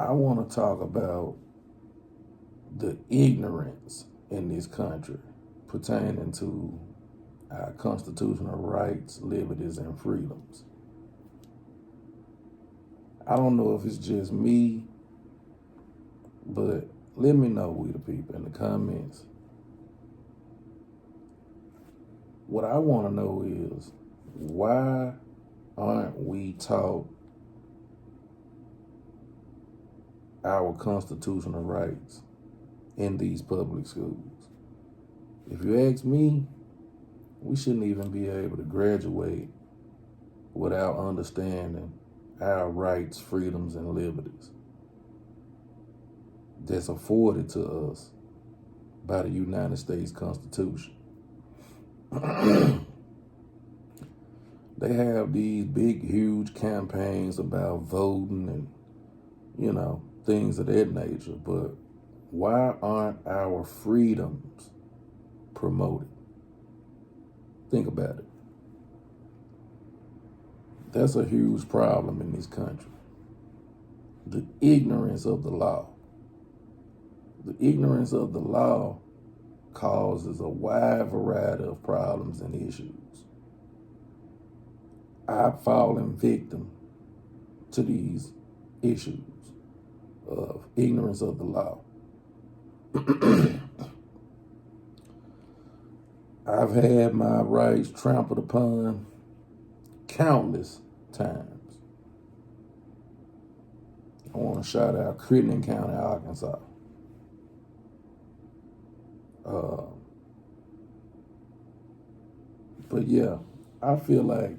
I want to talk about the ignorance in this country pertaining to our constitutional rights, liberties, and freedoms. I don't know if it's just me, but let me know, we the people, in the comments. What I want to know is, why aren't we taught our constitutional rights in these public schools? If you ask me, we shouldn't even be able to graduate without understanding our rights, freedoms, and liberties that's afforded to us by the United States Constitution. They have these big, huge campaigns about voting and, things of that nature, but why aren't our freedoms promoted? Think about it. That's a huge problem in this country. The ignorance of the law. The ignorance of the law causes a wide variety of problems and issues. I've fallen victim to these issues of ignorance of the law. I've had my rights trampled upon countless times. I want to shout out Crittenden County, Arkansas. But yeah, I feel like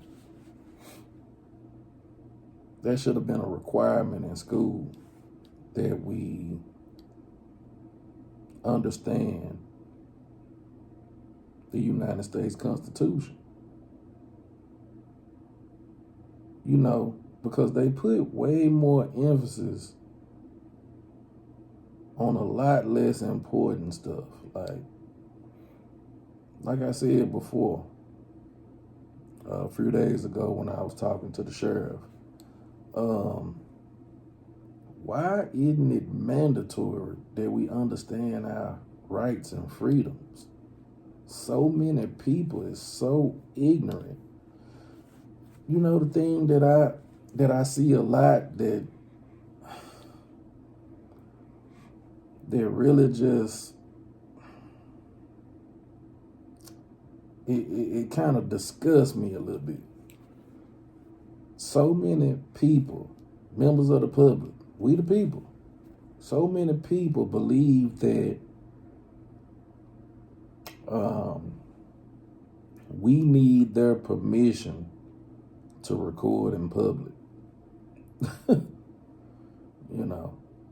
that should have been a requirement in school, that we understand the United States Constitution. Because they put way more emphasis on a lot less important stuff. Like I said before, a few days ago when I was talking to the sheriff, why isn't it mandatory that we understand our rights and freedoms? So many people is so ignorant. The thing that I see a lot that really just it kind of disgusts me a little bit. So many people, members of the public, we the people, so many people believe that we need their permission to record in public.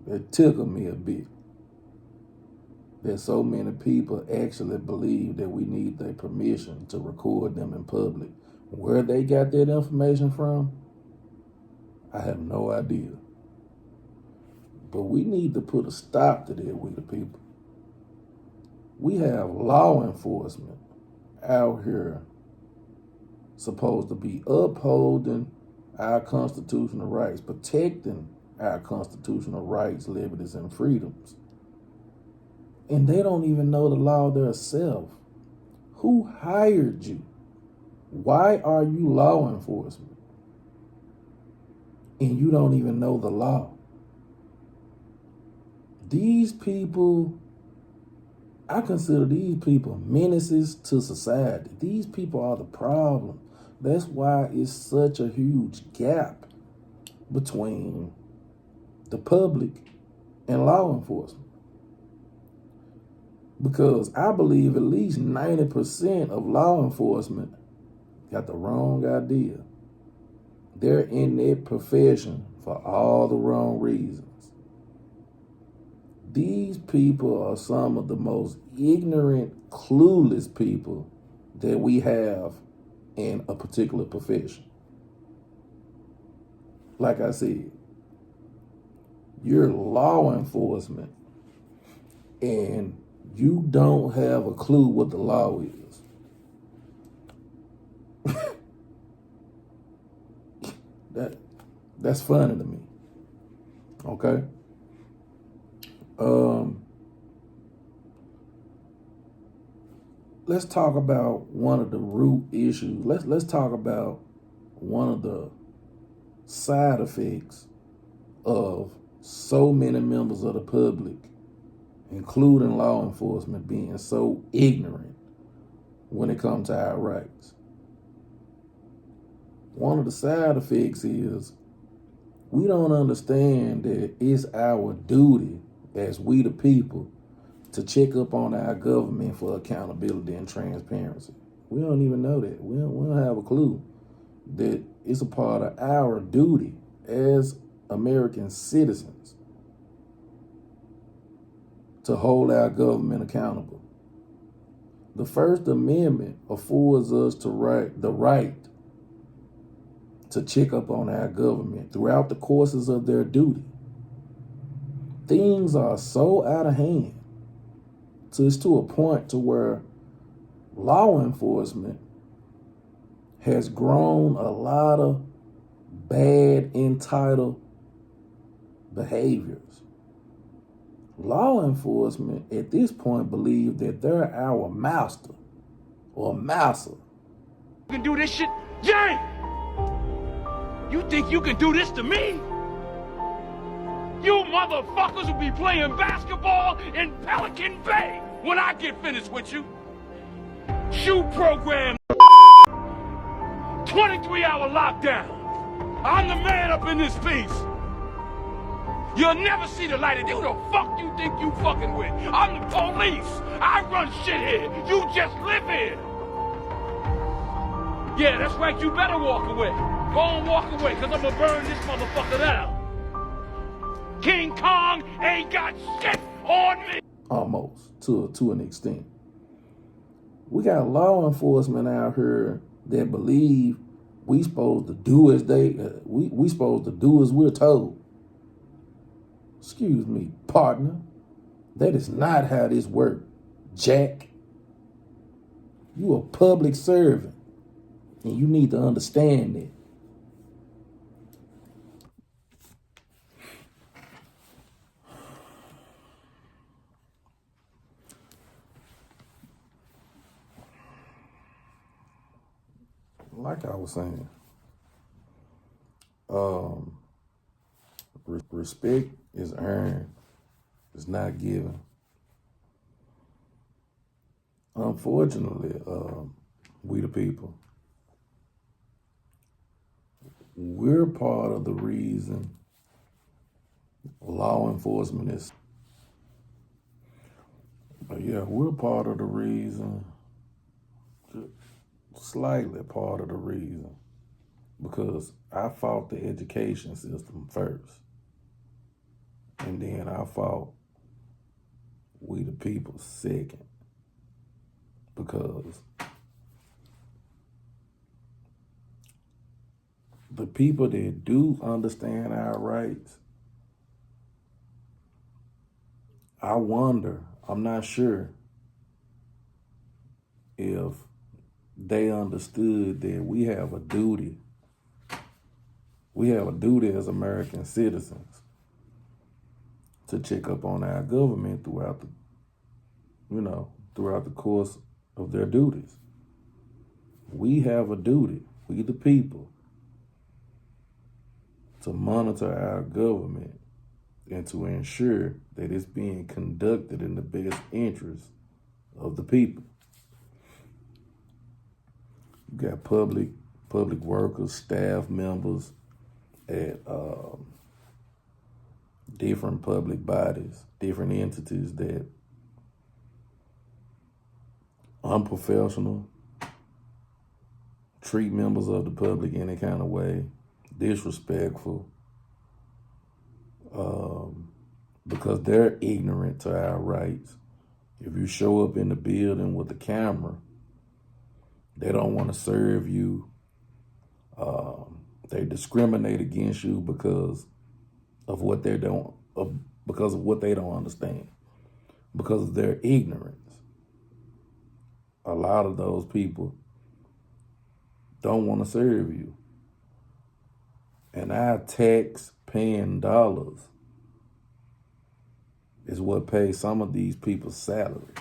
It tickled me a bit that so many people actually believe that we need their permission to record them in public. Where they got that information from, I have no idea. But we need to put a stop to that, we the people. We have law enforcement out here supposed to be upholding our constitutional rights, protecting our constitutional rights, liberties, and freedoms. And they don't even know the law themselves. Who hired you? Why are you law enforcement? And you don't even know the law. These people, I consider these people menaces to society. These people are the problem. That's why it's such a huge gap between the public and law enforcement. Because I believe at least 90% of law enforcement got the wrong idea. They're in their profession for all the wrong reasons. These people are some of the most ignorant, clueless people that we have in a particular profession. Like I said, you're law enforcement and you don't have a clue what the law is. That's funny to me. Okay? Let's talk about one of the root issues. Let's talk about one of the side effects of so many members of the public, including law enforcement, being so ignorant when it comes to our rights. One of the side effects is we don't understand that it's our duty as we the people to check up on our government for accountability and transparency. We don't even know that. We don't have a clue that it's a part of our duty as American citizens to hold our government accountable. The First Amendment affords us the right to check up on our government throughout the courses of their duty. Things are so out of hand, so it's to a point to where law enforcement has grown a lot of bad, entitled behaviors. Law enforcement at this point believe that they're our master or massa. You can do this shit? Yeah! You think you can do this to me? You motherfuckers will be playing basketball in Pelican Bay when I get finished with you. Shoot program. 23-hour lockdown. I'm the man up in this piece. You'll never see the light of day. Who the fuck you think you fucking with? I'm the police. I run shit here. You just live here. Yeah, that's right. You better walk away. Go and walk away, because I'm going to burn this motherfucker down. King Kong ain't got shit on me. Almost, to an extent. We got law enforcement out here that believe we supposed to do as we supposed to do as we're told. Excuse me, partner. That is not how this works, Jack. You a public servant, and you need to understand that. Like I was saying, respect is earned, it's not given. Unfortunately, we the people, we're part of the reason law enforcement is, we're part of the reason, slightly part of the reason, because I fought the education system first. And then I fought we the people second. Because the people that do understand our rights, I wonder, I'm not sure if they understood that we have a duty. We have a duty as American citizens to check up on our government throughout the course of their duties. We have a duty, we the people, to monitor our government and to ensure that it's being conducted in the best interest of the people. You got public workers, staff members at different public bodies, different entities that unprofessional, treat members of the public any kind of way, disrespectful, because they're ignorant to our rights. If you show up in the building with a camera, they don't want to serve you. They discriminate against you because of what they don't, because of what they don't understand, because of their ignorance. A lot of those people don't want to serve you. And our tax-paying dollars is what pays some of these people's salary.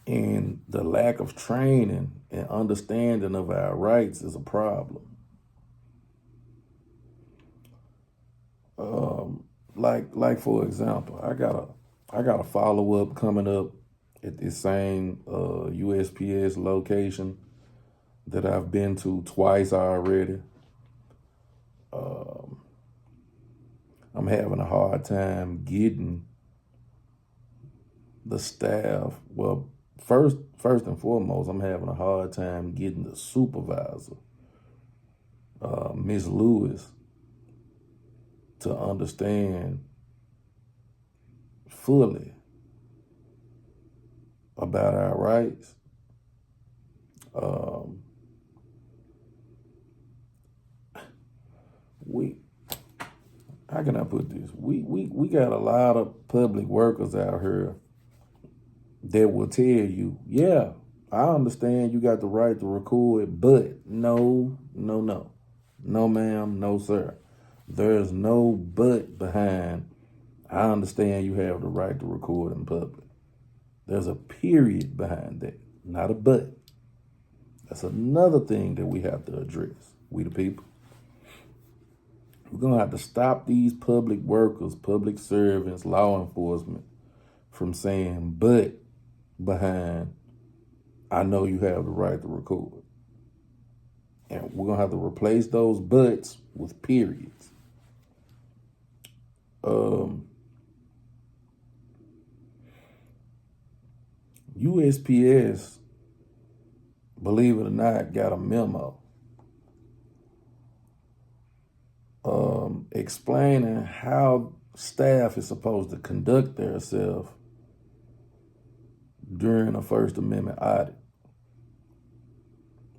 And the lack of training and understanding of our rights is a problem. Like for example, I got a follow up coming up at this same USPS location that I've been to twice already. I'm having a hard time getting the staff. Well, first and foremost, I'm having a hard time getting the supervisor, Miss Lewis, to understand fully about our rights. How can I put this? We got a lot of public workers out here that will tell you, yeah, I understand you got the right to record, but no, ma'am, no, sir. There's no but behind, I understand you have the right to record in public. There's a period behind that, not a but. That's another thing that we have to address, we the people. We're going to have to stop these public workers, public servants, law enforcement from saying but behind, I know you have the right to record. And we're going to have to replace those buts with periods. USPS, believe it or not, got a memo explaining how staff is supposed to conduct themselves during a First Amendment audit.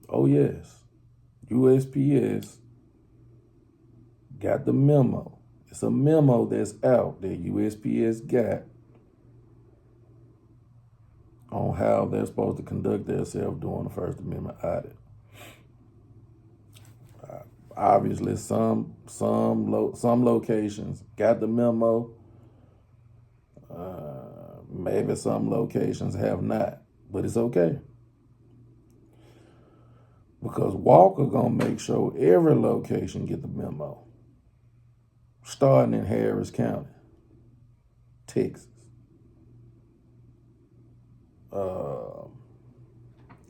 Oh yes, USPS got the memo. It's a memo that's out that USPS got on how they're supposed to conduct themselves during the First Amendment audit. Obviously, some locations got the memo. Maybe some locations have not, but it's okay. Because Walker gonna make sure every location get the memo, starting in Harris County, Texas.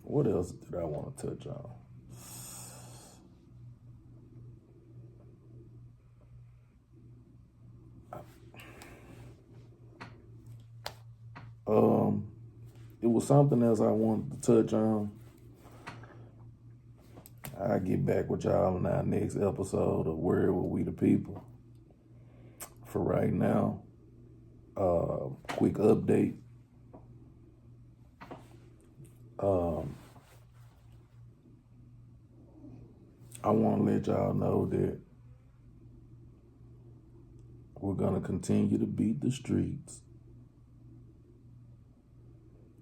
What else did I want to touch on? It was something else I wanted to touch on. I'll get back with y'all in our next episode of Where Were We the People. For right now, quick update. I want to let y'all know that we're going to continue to beat the streets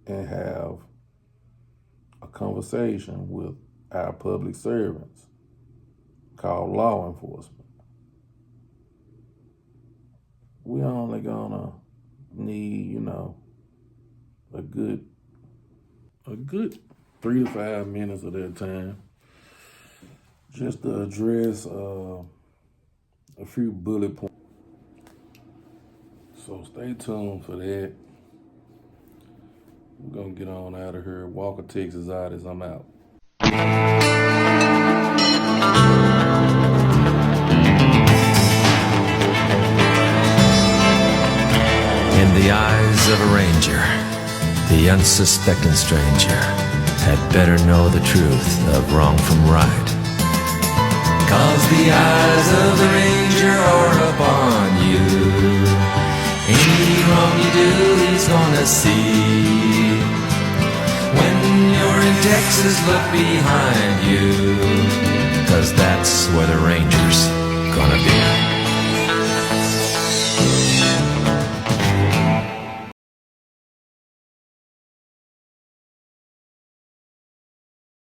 and have a conversation with our public servants called law enforcement. We're only gonna need, a good 3 to 5 minutes of their time just to address a few bullet points. So stay tuned for that. We're gonna get on out of here. Walker, Texas artist, I'm out. In the eyes of a ranger, the unsuspecting stranger had better know the truth of wrong from right. 'Cause the eyes of the ranger are upon you. Any wrong you do, he's gonna see. When you're in Texas, look behind you, 'cause that's where the ranger's gonna be.